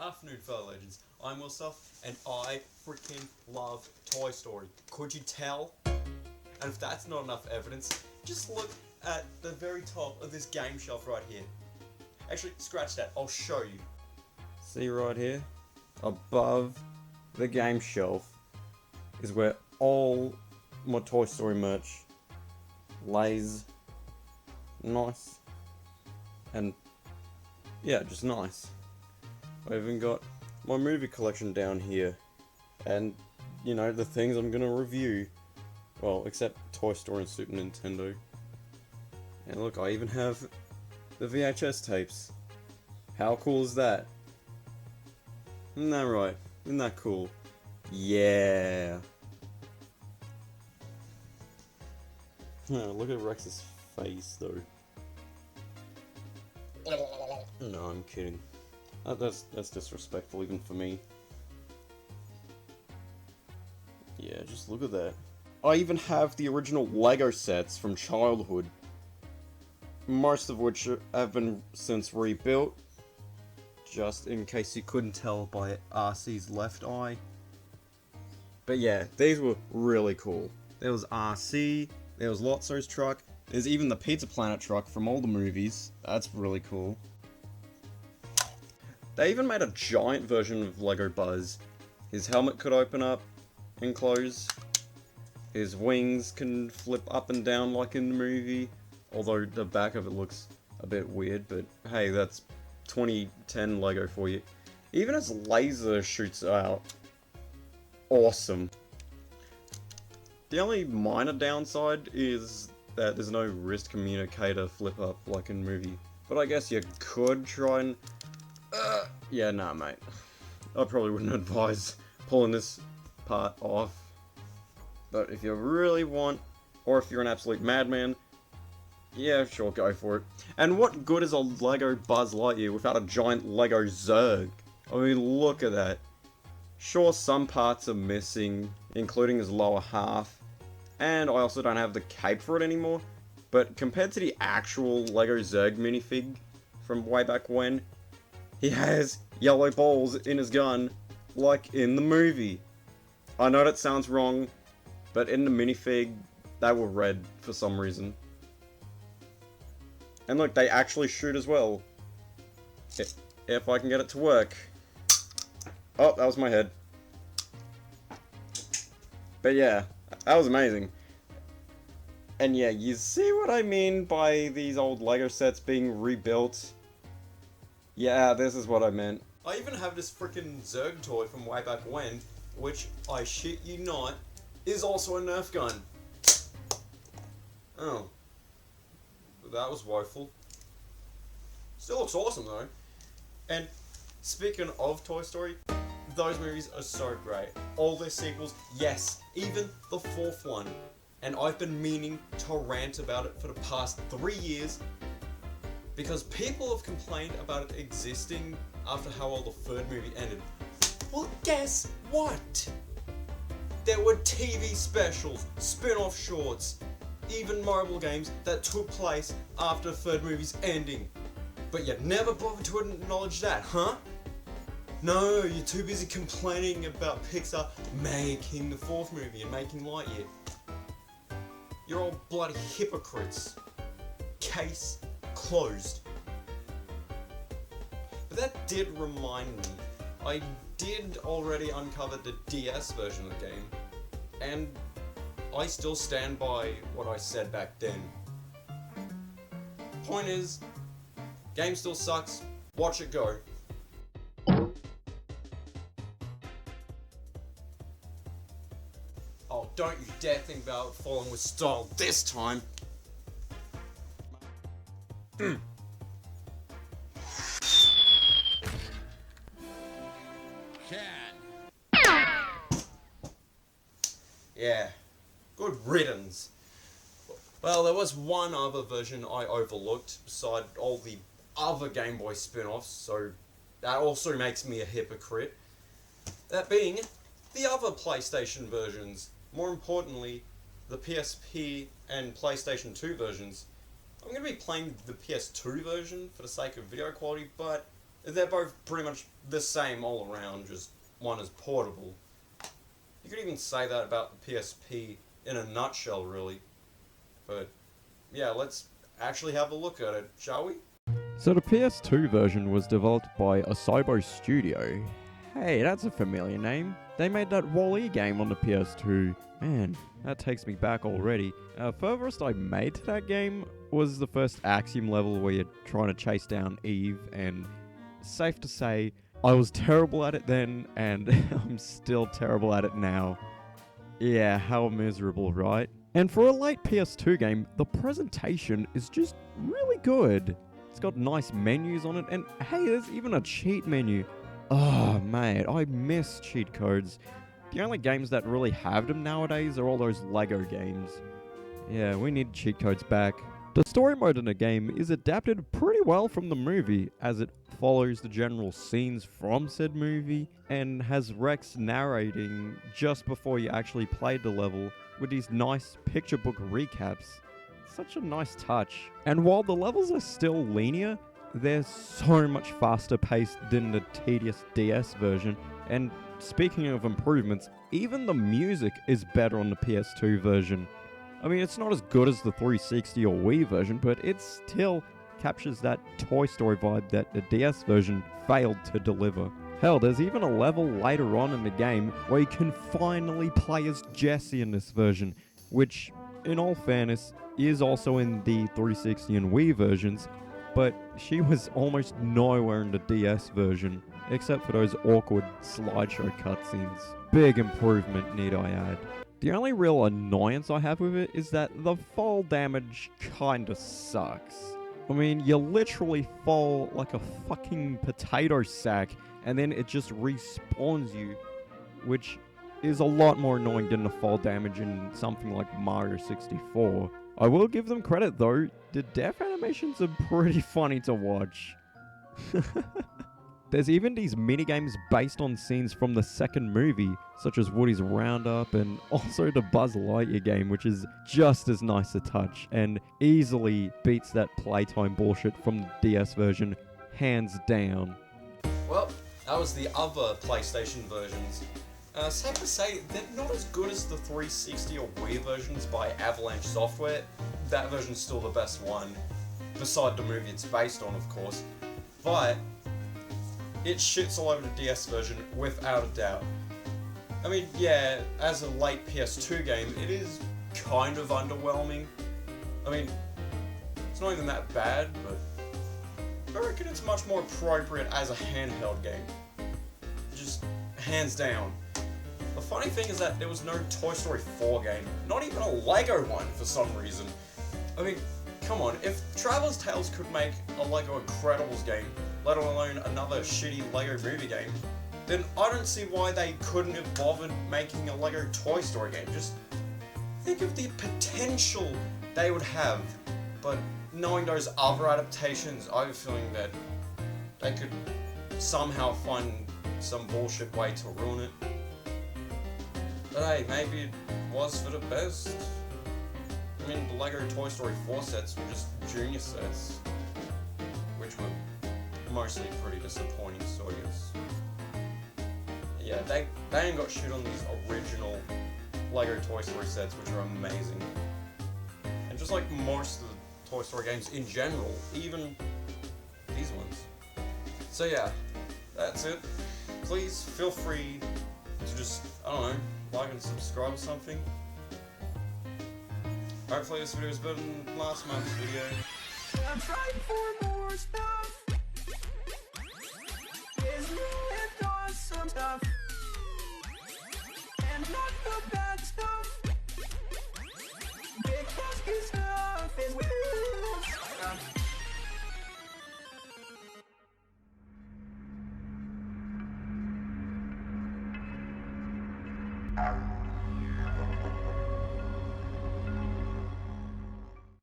Afternoon, fellow legends. I'm Wilstuff, and I freaking love Toy Story. Could you tell? And if that's not enough evidence, just look at the very top of this game shelf right here. Actually, scratch that. I'll show you. See right here? Above the game shelf is where all my Toy Story merch lays nice. And yeah, just nice. I even got my movie collection down here. And, you know, the things I'm gonna review. Well, except Toy Story and Super Nintendo. And look, I even have the VHS tapes. How cool is that? Isn't that right? Isn't that cool? Yeah. Look at Rex's face, though. No, I'm kidding. That's disrespectful even for me. Yeah, just look at that. I even have the original Lego sets from childhood. Most of which have been since rebuilt. Just in case you couldn't tell by RC's left eye. But yeah, these were really cool. There was RC, there was Lotso's truck, there's even the Pizza Planet truck from all the movies. That's really cool. They even made a giant version of Lego Buzz. His helmet could open up and close. His wings can flip up and down like in the movie. Although the back of it looks a bit weird, but hey, that's 2010 Lego for you. Even his laser shoots out. Awesome. The only minor downside is that there's no wrist communicator flip up like in the movie. But I guess you could try and... yeah, nah, mate. I probably wouldn't advise pulling this part off. But if you really want, or if you're an absolute madman, yeah, sure, go for it. And what good is a Lego Buzz Lightyear without a giant Lego Zurg? I mean, look at that. Sure, some parts are missing, including his lower half, and I also don't have the cape for it anymore, but compared to the actual Lego Zurg minifig from way back when, he has yellow balls in his gun, like in the movie. I know that sounds wrong, but in the minifig, they were red for some reason. And look, they actually shoot as well. If I can get it to work. Oh, that was my head. But yeah, that was amazing. And yeah, you see what I mean by these old Lego sets being rebuilt? Yeah, this is what I meant. I even have this freaking Zurg toy from way back when, which, I shit you not, is also a Nerf gun. Oh. That was woeful. Still looks awesome though. And speaking of Toy Story, those movies are so great. All their sequels, yes, even the fourth one. And I've been meaning to rant about it for the past 3 years because people have complained about it existing after how well the third movie ended. Well, guess what? There were TV specials, spin-off shorts, even mobile games that took place after the third movie's ending. But you never bothered to acknowledge that, huh? No, you're too busy complaining about Pixar making the fourth movie and making Lightyear. You're all bloody hypocrites. Case closed. But that did remind me, I did already uncover the DS version of the game, and I still stand by what I said back then. Point is, game still sucks, watch it go. Oh, don't you dare think about following with style this time! Yeah. Good riddance. Well, there was one other version I overlooked beside all the other Game Boy spin-offs, so that also makes me a hypocrite. That being the other PlayStation versions. More importantly, the PSP and PlayStation 2 versions. I'm going to be playing the PS2 version for the sake of video quality, but They're both pretty much the same all around, just one is portable. You could even say that about the PSP in a nutshell, really. But yeah, let's actually have a look at it, shall we? So the PS2 version was developed by Asobo Studio. Hey, that's a familiar name. They made that Wall-E game on the PS2. Man, that takes me back already. Furthest I made to that game was the first Axiom level where you're trying to chase down Eve, and safe to say, I was terrible at it then, and I'm still terrible at it now. Yeah, how miserable, right? And for a late PS2 game, the presentation is just really good. It's got nice menus on it, and hey, there's even a cheat menu. Oh, mate, I miss cheat codes. The only games that really have them nowadays are all those Lego games. Yeah, we need cheat codes back. The story mode in the game is adapted pretty well from the movie, as it follows the general scenes from said movie, and has Rex narrating just before you actually played the level, with these nice picture book recaps. Such a nice touch. And while the levels are still linear, they're so much faster paced than the tedious DS version. And speaking of improvements, even the music is better on the PS2 version. I mean, it's not as good as the 360 or Wii version, but it still captures that Toy Story vibe that the DS version failed to deliver. Hell, there's even a level later on in the game where you can finally play as Jessie in this version, which, in all fairness, is also in the 360 and Wii versions, but she was almost nowhere in the DS version, except for those awkward slideshow cutscenes. Big improvement, need I add. The only real annoyance I have with it is that the fall damage kinda sucks. I mean, you literally fall like a fucking potato sack, and then it just respawns you, which is a lot more annoying than the fall damage in something like Mario 64. I will give them credit though, the death animations are pretty funny to watch. There's even these minigames based on scenes from the second movie, such as Woody's Roundup, and also the Buzz Lightyear game, which is just as nice a touch, and easily beats that playtime bullshit from the DS version, hands down. Well, that was the other PlayStation versions. Safe to say, they're not as good as the 360 or Wii versions by Avalanche Software. That version's still the best one, beside the movie it's based on, of course. But it shits all over the DS version, without a doubt. I mean, yeah, as a late PS2 game, it is kind of underwhelming. I mean, it's not even that bad, but I reckon it's much more appropriate as a handheld game. Just hands down. The funny thing is that there was no Toy Story 4 game, not even a Lego one for some reason. I mean, come on, if Traveller's Tales could make a Lego Incredibles game, let alone another shitty Lego movie game, then I don't see why they couldn't have bothered making a Lego Toy Story game. Just think of the potential they would have, but knowing those other adaptations, I have a feeling that they could somehow find some bullshit way to ruin it. But hey, maybe it was for the best. I mean, the Lego Toy Story 4 sets were just junior sets, which were mostly pretty disappointing, so I guess. Yeah, they ain't got shit on these original Lego Toy Story sets, which are amazing. And just like most of the Toy Story games in general, even these ones. So yeah, that's it. Please feel free to just, I don't know, like and subscribe or something. Hopefully this video is better than last month's video. I'm trying for more stuff. There's new and awesome stuff. And not the bad stuff. Because good stuff is with stuff.